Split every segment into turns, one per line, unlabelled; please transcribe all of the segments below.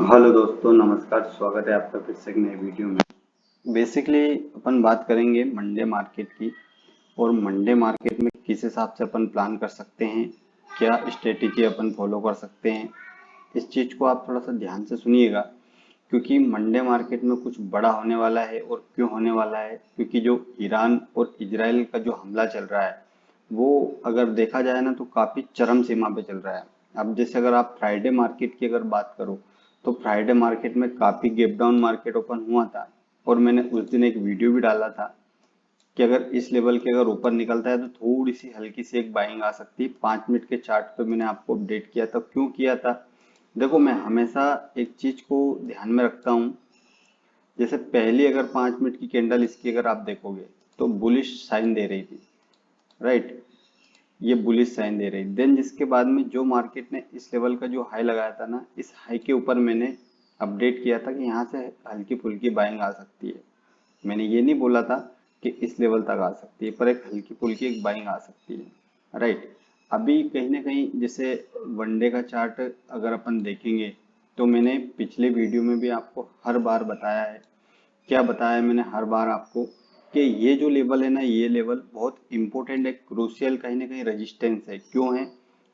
Hello दोस्तों, नमस्कार। स्वागत है आपका फिर से एक नए वीडियो में। बेसिकली अपन बात करेंगे मंडे मार्केट की। और मंडे मार्केट में किस हिसाब से अपन प्लान कर सकते हैं, क्या स्ट्रेटेजी अपन फॉलो कर सकते हैं, इस चीज को आप थोड़ा सा ध्यान से सुनिएगा। क्योंकि मंडे मार्केट में कुछ बड़ा होने वाला है। और क्यों होने वाला है? क्योंकि जो ईरान और इजराइल का जो हमला चल रहा है वो अगर देखा जाए ना तो काफी चरम सीमा पे चल रहा है। अब जैसे अगर आप फ्राइडे मार्केट की अगर बात करो तो फ्राइडे मार्केट में काफी गैप डाउन मार्केट ओपन हुआ था। और मैंने उस दिन एक वीडियो भी डाला था कि अगर इस लेवल के अगर ऊपर निकलता है तो थोड़ी सी हल्की सी एक बाइंग आ सकती है। 5 मिनट के चार्ट पे मैंने आपको अपडेट किया था। क्यों किया था? देखो, मैं हमेशा एक चीज को ध्यान में रखता हूँ। जैसे पहली अगर 5 मिनट की कैंडल इसकी अगर आप देखोगे तो बुलिश साइन दे रही थी, राइट। ये बुलिश साइन दे रही, देन जिसके बाद में जो मार्केट ने इस लेवल का जो हाई लगाया था ना, इस हाई के ऊपर मैंने अपडेट किया था कि यहाँ से हल्की फुल्की बाइंग आ सकती है। मैंने ये नहीं बोला था कि इस लेवल तक आ सकती है, पर एक हल्की फुल्की एक बाइंग आ सकती है, राइट। अभी कहीं ना कहीं जैसे वनडे का चार्ट अगर अपन देखेंगे तो मैंने पिछले वीडियो में भी आपको हर बार बताया है। क्या बताया है मैंने हर बार आपको? कि ये जो लेवल है ना, ये लेवल बहुत इंपॉर्टेंट है, क्रूशियल कहीं ना कहीं रेजिस्टेंस है। क्यों है?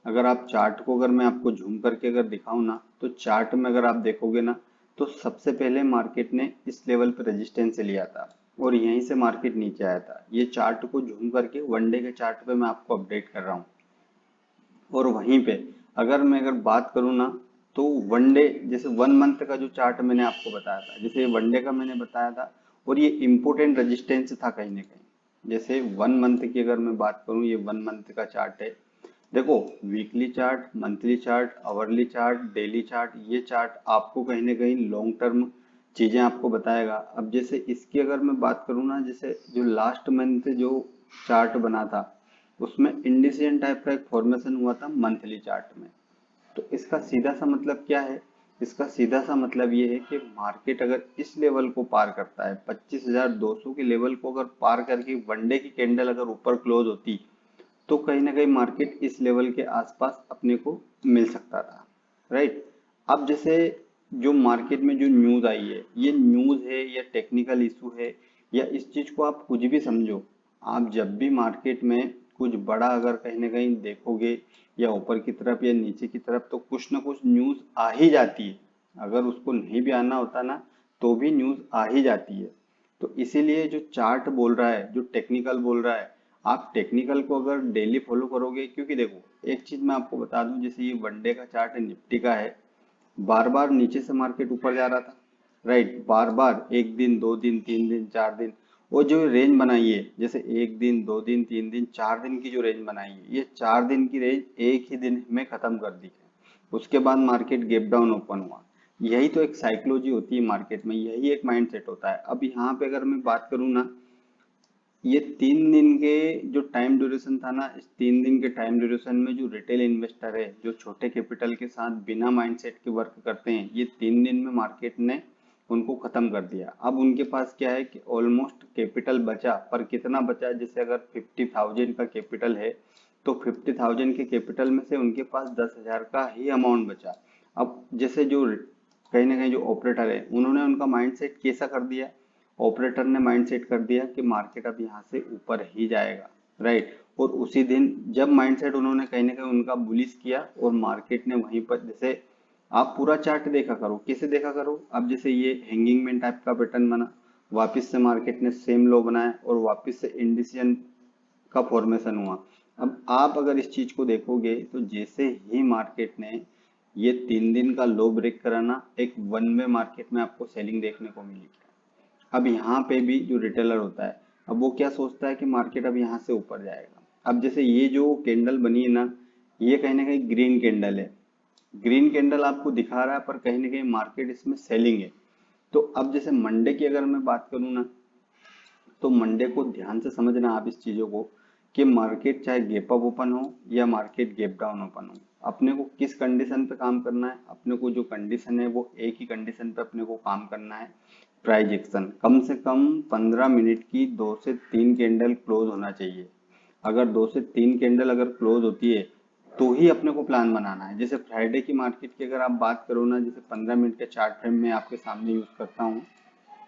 अगर आप चार्ट को अगर मैं आपको झूम करके अगर दिखाऊं ना तो चार्ट में अगर आप देखोगे ना तो सबसे पहले मार्केट ने इस लेवल पे रेजिस्टेंस लिया था और यहीं से मार्केट नीचे आया था। ये चार्ट को झूम करके वनडे के चार्ट पे मैं आपको अपडेट कर रहा हूँ। और वहीं पे अगर बात करूँ ना तो वनडे जैसे 1 मंथ का जो चार्ट मैंने आपको बताया था, जैसे वनडे का मैंने बताया था और ये इम्पोर्टेंट रेजिस्टेंस था कहीं ना कहीं। जैसे 1 मंथ की अगर मैं बात करूँ, ये 1 मंथ का चार्ट है। देखो, weekly chart, monthly chart, hourly chart, daily chart, ये चार्ट आपको कहीं ना कहीं लॉन्ग टर्म चीजें आपको बताएगा। अब जैसे इसकी अगर मैं बात करूँ ना, जैसे जो लास्ट मंथ जो चार्ट बना था उसमें इंडिसियन टाइप का एक फॉर्मेशन हुआ था मंथली चार्ट में। तो इसका सीधा सा मतलब क्या है? इसका सीधा सा मतलब ये है कि मार्केट अगर इस लेवल को पार करता है, 25,200 के लेवल को अगर पार करके वनडे की कैंडल अगर ऊपर क्लोज होती तो कहीं ना कहीं मार्केट इस लेवल के आसपास अपने को मिल सकता था, राइट। अब जैसे जो मार्केट में जो न्यूज आई है, ये न्यूज है या टेक्निकल इशू है या इस चीज को आप कुछ भी समझो। आप जब भी मार्केट में कुछ बड़ा अगर कहीं ना कहीं देखोगे या ऊपर की तरफ या नीचे की तरफ तो कुछ ना कुछ न्यूज आ ही जाती है। अगर उसको नहीं भी आना होता ना तो भी न्यूज आ ही जाती है। तो इसीलिए जो चार्ट बोल रहा है, जो टेक्निकल बोल रहा है, आप टेक्निकल को अगर डेली फॉलो करोगे। क्योंकि देखो, एक चीज मैं आपको बता दूं, जैसे ये वनडे का चार्ट है, निफ्टी का है, बार बार नीचे से मार्केट ऊपर जा रहा था, राइट। बार बार, एक दिन, 2 दिन, 3 दिन, 4 दिन, वो जो रेंज बनाई है, जैसे 1 दिन, 2 दिन, 3 दिन, 4 दिन की जो रेंज बनाई है, ये 4 दिन की रेंज एक ही दिन में खत्म कर दी है। उसके बाद मार्केट गैप डाउन ओपन हुआ। यही तो एक साइकोलॉजी होती है मार्केट में, यही एक माइंडसेट होता है। अब यहाँ पे अगर मैं बात करूँ ना, ये 3 दिन के जो टाइम ड्यूरेशन था ना, इस 3 दिन के टाइम ड्यूरेशन में जो रिटेल इन्वेस्टर है, जो छोटे कैपिटल के साथ बिना माइंडसेट के वर्क करते हैं, ये 3 दिन में मार्केट ने उनको खत्म कर दिया। अब उनके पास क्या है कि ऑलमोस्ट कैपिटल बचा, पर कितना बचा? जैसे अगर 50,000 का कैपिटल है तो 50,000 के कैपिटल में से उनके पास 10,000 का ही अमाउंट बचा। अब जैसे जो कहीं ना कहीं जो ऑपरेटर है, उन्होंने उनका माइंडसेट कैसा कर दिया? ऑपरेटर ने माइंड सेट कर दिया कि मार्केट अब यहाँ से ऊपर ही जाएगा, राइट। और उसी दिन जब माइंडसेट उन्होंने कहीं ना कहीं उनका बुलिश किया और मार्केट ने वहीं पर, जैसे आप पूरा चार्ट देखा करो, कैसे देखा करो। अब जैसे ये हैंगिंग मैन टाइप का पैटर्न बना, वापस से मार्केट ने सेम लो बनाया और वापस से इंडिसियन का फॉर्मेशन हुआ। अब आप अगर इस चीज को देखोगे तो जैसे ही मार्केट ने ये 3 दिन का लो ब्रेक करा ना, एक वन वे मार्केट में आपको सेलिंग देखने को मिली। अब यहाँ पे भी जो रिटेलर होता है, अब वो क्या सोचता है कि मार्केट अब यहाँ से ऊपर जाएगा। अब जैसे ये जो कैंडल बनी है ना, ये कहीं ना कहीं ग्रीन कैंडल है। ग्रीन कैंडल आपको दिखा रहा है पर कहीं ना कहीं मार्केट इसमें सेलिंग है। तो अब जैसे मंडे की अगर मैं बात करूँ ना, तो मंडे को ध्यान से समझना आप इस चीजों को कि मार्केट चाहे गैप अप ओपन हो या मार्केट गैप डाउन ओपन हो, अपने को किस कंडीशन पे काम करना है? अपने को जो कंडीशन है वो एक ही कंडीशन पे अपने को काम करना है। प्राइस एक्शन कम से कम 15 मिनट की 2 से 3 कैंडल क्लोज होना चाहिए। अगर 2 से 3 कैंडल अगर क्लोज होती है तो ही अपने को प्लान बनाना है। जैसे फ्राइडे की मार्केट की अगर आप बात करो ना, जैसे 15 मिनट के चार्ट फ्रेम में आपके सामने यूज करता हूँ।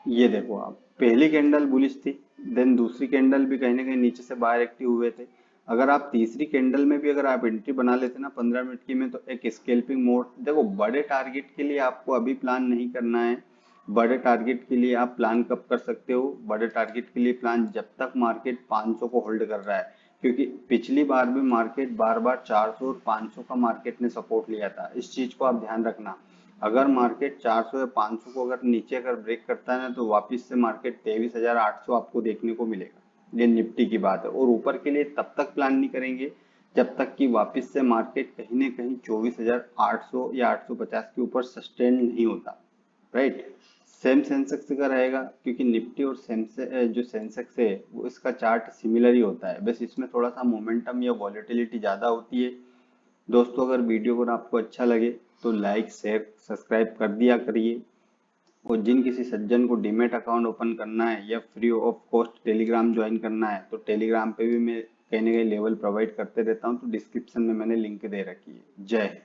ये देखो आप, पहली कैंडल बुलिश थी, देन दूसरी कैंडल भी कहीं ना कहीं नीचे से बाहर एक्टिव हुए थे। अगर आप तीसरी कैंडल में भी अगर आप एंट्री बना लेते ना 15 मिनट की में, तो एक स्केल्पिंग मोड। देखो बड़े टारगेट के लिए आपको अभी प्लान नहीं करना है। बड़े टारगेट के लिए आप प्लान कब कर सकते हो? बड़े टारगेट के लिए प्लान जब तक मार्केट 500 को होल्ड कर रहा है, क्योंकि पिछली बार भी मार्केट बार बार 400 और 500 का मार्केट ने सपोर्ट लिया था। इस चीज को आप ध्यान रखना। अगर मार्केट 400 या 500 को अगर नीचे अगर ब्रेक करता है ना, तो वापस से मार्केट 23,800 आपको देखने को मिलेगा। ये निफ्टी की बात है। और ऊपर के लिए तब तक प्लान नहीं करेंगे जब तक कि वापस से मार्केट कहीं ना कहीं 24,800 या 850 के ऊपर सस्टेन नहीं होता। राइट। सेम सेंसेक्स का रहेगा, क्योंकि निफ्टी और जो सेंसेक्स है वो इसका चार्ट सिमिलर ही होता है, बस इसमें थोड़ा सा मोमेंटम या वॉलेटिलिटी ज्यादा होती है। दोस्तों अगर वीडियो अगर आपको अच्छा लगे तो लाइक शेयर सब्सक्राइब कर दिया करिए। और जिन किसी सज्जन को डीमैट अकाउंट ओपन करना है या free of cost Telegram join करना है, तो टेलीग्राम पे भी मैं कहीं ना कहीं लेवल प्रोवाइड करते रहता हूँ, तो डिस्क्रिप्शन में मैंने लिंक दे रखी है। जय हिंद।